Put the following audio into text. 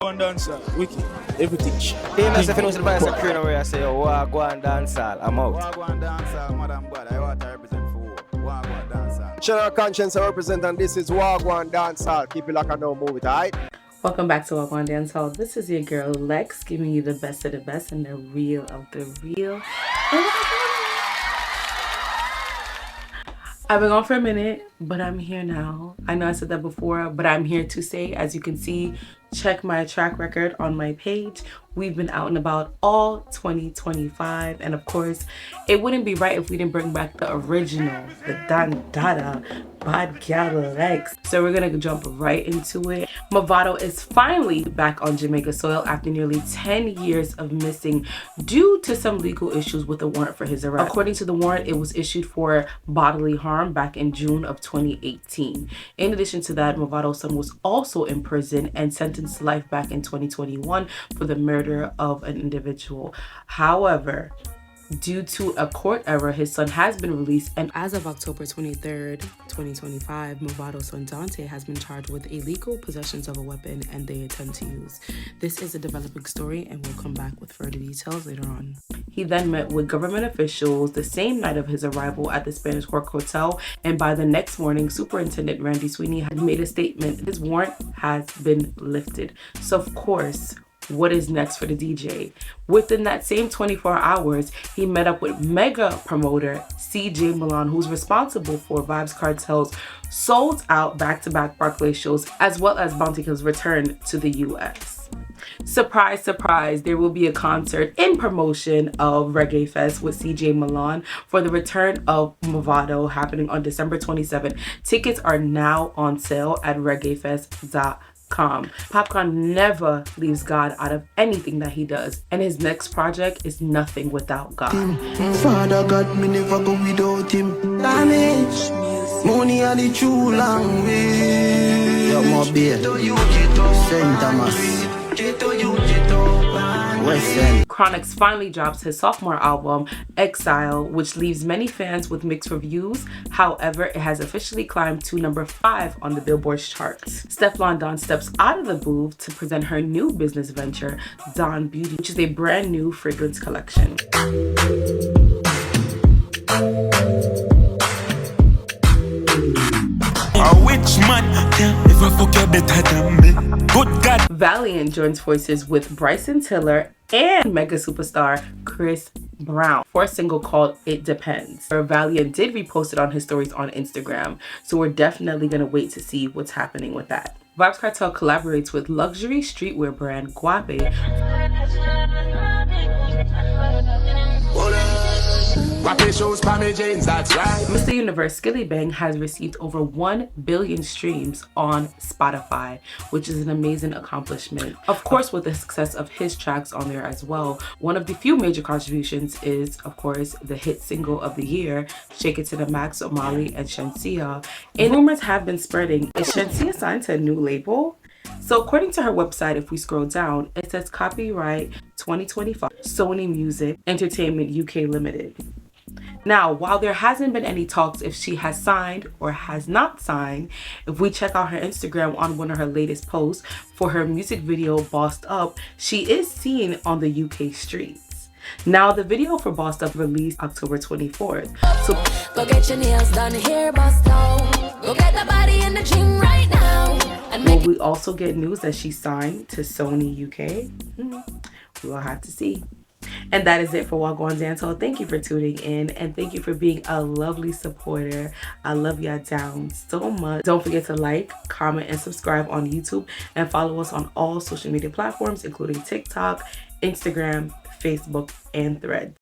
Gwaan Dancehall, wicked, everything. Famous if you know the voice of Korean where I say, Wah Gwaan Dancehall, I'm out. Wah Gwaan Dancehall, Madam God, I want to represent for Wah Gwaan Dancehall. Channel Conscience I represent, and this is Wah Gwaan Dancehall. Keep it like I know, move it, alright? Welcome back to Wah Gwaan Dancehall. This is your girl Lex, giving you the best of the best and the real of the real. I've been gone for a minute, but I'm here now. I know I said that before, but I'm here to say, as you can see, check my track record on my page. We've been out and about all 2025, and of course, it wouldn't be right if we didn't bring back the original, the Dandada Bad Gal Lex. So we're gonna jump right into it. Movado is finally back on Jamaica soil after nearly 10 years of missing due to some legal issues with the warrant for his arrest. According to the warrant, it was issued for bodily harm back in June of 2018. In addition to that, Movado's son was also in prison and sentenced to life back in 2021 for the murder of an individual. However, due to a court error, his son has been released, and as of October 23rd, 2025, Movado's son Dante has been charged with illegal possessions of a weapon and they intend to use. This is a developing story and we'll come back with further details later on. He then met with government officials the same night of his arrival at the Spanish Cork Hotel, and by the next morning, Superintendent Randy Sweeney had made a statement. His warrant has been lifted. So of course, what is next for the DJ? Within that same 24 hours, he met up with mega promoter CJ Milan, who's responsible for Vybz Kartel's sold out back-to-back Barclay shows, as well as Bounty Kill's return to the US. Surprise, surprise, there will be a concert in promotion of Reggae Fest with CJ Milan for the return of Movado happening on December 27th. Tickets are now on sale at reggaefest.com. Popcaan never leaves God out of anything that he does, and his next project is nothing without God. Father God, me never go without him. Damage, money and the true language. Yo, my beer, St. Thomas, West End. Chronix finally drops his sophomore album, Exile, which leaves many fans with mixed reviews. However, it has officially climbed to number 5 on the Billboard charts. Stefflon Don steps out of the booth to present her new business venture, Don Beauty, which is a brand new fragrance collection. Good God. Valiant joins forces with Bryson Tiller and mega superstar Chris Brown for a single called It Depends. Valiant did repost it on his stories on Instagram, so we're definitely gonna wait to see what's happening with that. Vybz Kartel collaborates with luxury streetwear brand Guape. Mr. Universe Skilly Bang has received over 1 billion streams on Spotify, which is an amazing accomplishment. Of course, with the success of his tracks on there as well. One of the few major contributions is, of course, the hit single of the year, Shake It to the Max, Omali and Shenseea. And rumors have been spreading. Is Shenseea signed to a new label? So according to her website, if we scroll down, it says copyright 2025, Sony Music Entertainment UK Limited. Now, while there hasn't been any talks if she has signed or has not signed, if we check out her Instagram on one of her latest posts for her music video Bossed Up, she is seen on the UK streets. Now, the video for Bossed Up released October 24th. So go get your nails done, hair bust down. Go get the body in the gym right now. Will we also get news that she signed to Sony UK? We'll have to see. And that is it for Wah Gwaan Dancehall. Thank you for tuning in, and thank you for being a lovely supporter. I love y'all down so much. Don't forget to like, comment, and subscribe on YouTube, and follow us on all social media platforms, including TikTok, Instagram, Facebook, and Threads.